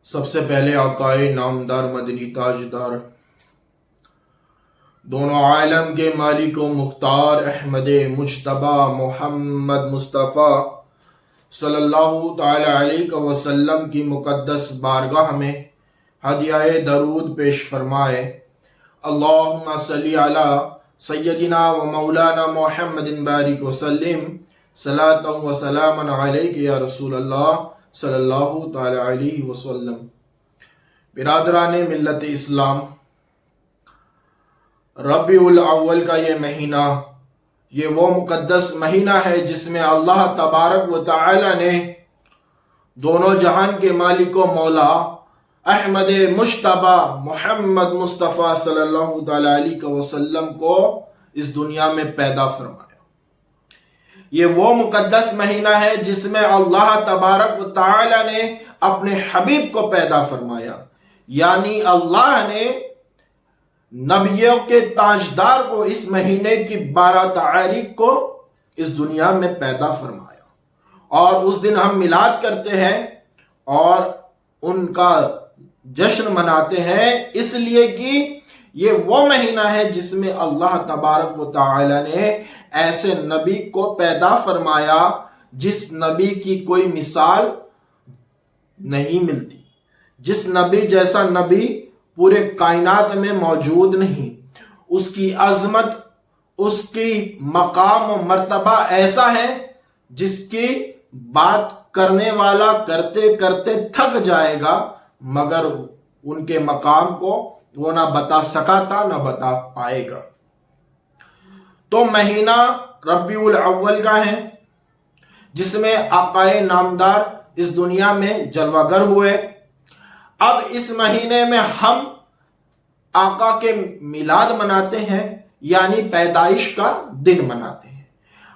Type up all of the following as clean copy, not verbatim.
سب سے پہلے آقائے نامدار مدنی تاجدار دونوں عالم کے مالک و مختار احمد مجتبی محمد مصطفیٰ صلی اللہ تعالی علیہ وسلم کی مقدس بارگاہ میں ہدیہ درود پیش فرمائے۔ اللہم صلی علی سیدنا و مولانا محمد بارک وسلم صلاۃ و سلام علیک یا رسول اللہ صلی اللہ تعالی علیہ وسلم۔ برادران ملت اسلام، ربیع الاول کا یہ مہینہ، یہ وہ مقدس مہینہ ہے جس میں اللہ تبارک و تعالی نے دونوں جہان کے مالک و مولا احمد مجتبی محمد مصطفیٰ صلی اللہ تعالی علیہ وسلم کو اس دنیا میں پیدا فرمایا۔ یہ وہ مقدس مہینہ ہے جس میں اللہ تبارک و تعالی نے اپنے حبیب کو پیدا فرمایا، یعنی اللہ نے نبیوں کے تاجدار کو اس مہینے کی 12 تاریخ کو اس دنیا میں پیدا فرمایا، اور اس دن ہم میلاد کرتے ہیں اور ان کا جشن مناتے ہیں، اس لیے کہ یہ وہ مہینہ ہے جس میں اللہ تبارک و تعالی نے ایسے نبی کو پیدا فرمایا جس نبی کی کوئی مثال نہیں ملتی، جس نبی جیسا نبی پورے کائنات میں موجود نہیں۔ اس کی عظمت، اس کی مقام و مرتبہ ایسا ہے جس کی بات کرنے والا کرتے کرتے تھک جائے گا، مگر ان کے مقام کو وہ نہ بتا سکا تھا نہ بتا پائے گا۔ تو مہینہ ربیع الاول کا ہے جس میں آقائے نامدار اس دنیا میں جلوہ گر ہوئے۔ اب اس مہینے میں ہم آقا کے میلاد مناتے ہیں، یعنی پیدائش کا دن مناتے ہیں۔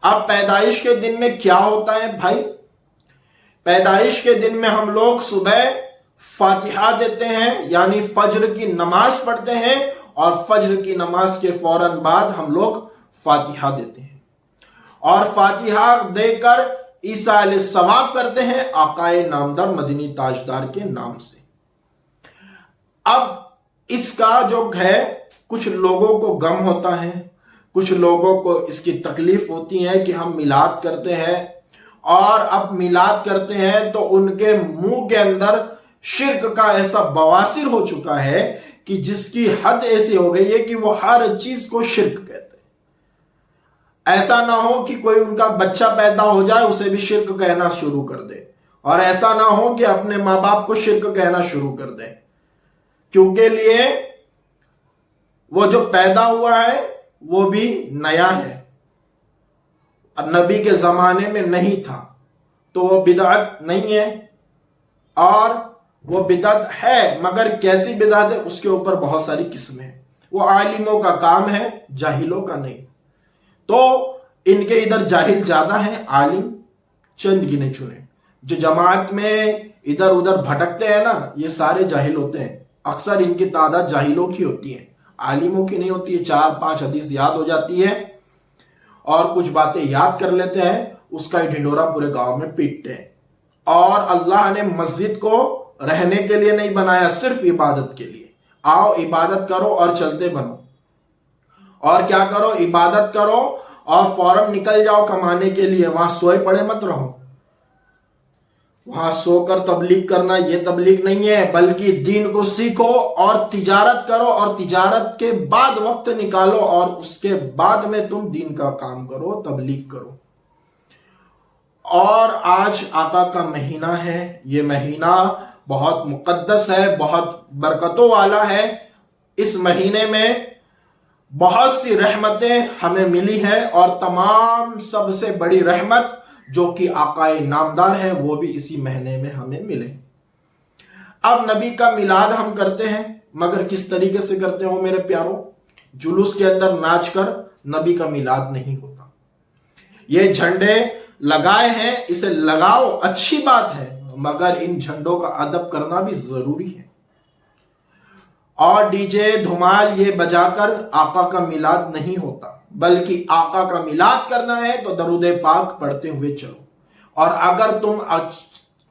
اب پیدائش کے دن میں کیا ہوتا ہے بھائی؟ پیدائش کے دن میں ہم لوگ صبح فاتحہ دیتے ہیں، یعنی فجر کی نماز پڑھتے ہیں، اور فجر کی نماز کے فوراً بعد ہم لوگ فاتحہ دیتے ہیں، اور فاتحہ دے کر ایصال ثواب کرتے ہیں آقائے نامدار مدنی تاجدار کے نام سے۔ اب اس کا جو ہے، کچھ لوگوں کو غم ہوتا ہے، کچھ لوگوں کو اس کی تکلیف ہوتی ہے کہ ہم میلاد کرتے ہیں، اور اب میلاد کرتے ہیں تو ان کے منہ کے اندر شرک کا ایسا بواسیر ہو چکا ہے کہ جس کی حد ایسی ہو گئی ہے کہ وہ ہر چیز کو شرک کہتے ہیں۔ ایسا نہ ہو کہ کوئی ان کا بچہ پیدا ہو جائے اسے بھی شرک کہنا شروع کر دے، اور ایسا نہ ہو کہ اپنے ماں باپ کو شرک کہنا شروع کر دے، کیونکہ لیے وہ جو پیدا ہوا ہے وہ بھی نیا ہے، نبی کے زمانے میں نہیں تھا، تو وہ بدعت نہیں ہے، اور وہ بدعت ہے مگر کیسی بدعت ہے اس کے اوپر بہت ساری قسمیں ہیں، وہ عالموں کا کام ہے، جاہلوں کا نہیں۔ تو ان کے ادھر جاہل زیادہ ہیں، عالم چند گنے چنے۔ جو جماعت میں ادھر ادھر بھٹکتے ہیں نا، یہ سارے جاہل ہوتے ہیں، اکثر ان کی تعداد جاہلوں کی ہوتی ہے، عالموں کی نہیں ہوتی ہے۔ 4-5 حدیث یاد ہو جاتی ہے اور کچھ باتیں یاد کر لیتے ہیں، اس کا ڈھنڈورا پورے گاؤں میں پیٹتے ہیں۔ اور اللہ نے مسجد کو رہنے کے لیے نہیں بنایا، صرف عبادت کے لیے۔ آؤ عبادت کرو اور چلتے بنو، اور کیا کرو؟ عبادت کرو اور فوراً نکل جاؤ کمانے کے لیے، وہاں سوئے پڑے مت رہو۔ وہاں سو کر تبلیغ کرنا یہ تبلیغ نہیں ہے، بلکہ دین کو سیکھو اور تجارت کرو، اور تجارت کے بعد وقت نکالو اور اس کے بعد میں تم دین کا کام کرو، تبلیغ کرو۔ اور آج آقا کا مہینہ ہے، یہ مہینہ بہت مقدس ہے، بہت برکتوں والا ہے۔ اس مہینے میں بہت سی رحمتیں ہمیں ملی ہیں، اور تمام سب سے بڑی رحمت جو کہ آقائے نامدار ہے وہ بھی اسی مہینے میں ہمیں ملے۔ اب نبی کا میلاد ہم کرتے ہیں، مگر کس طریقے سے کرتے ہو میرے پیاروں؟ جلوس کے اندر ناچ کر نبی کا میلاد نہیں ہوتا۔ یہ جھنڈے لگائے ہیں، اسے لگاؤ، اچھی بات ہے، مگر ان جھنڈوں کا ادب کرنا بھی ضروری ہے۔ اور ڈی جے دھمال یہ بجا کر آقا کا میلاد نہیں ہوتا، بلکہ آقا کا میلاد کرنا ہے تو درود پاک پڑھتے ہوئے چلو۔ اور اگر تم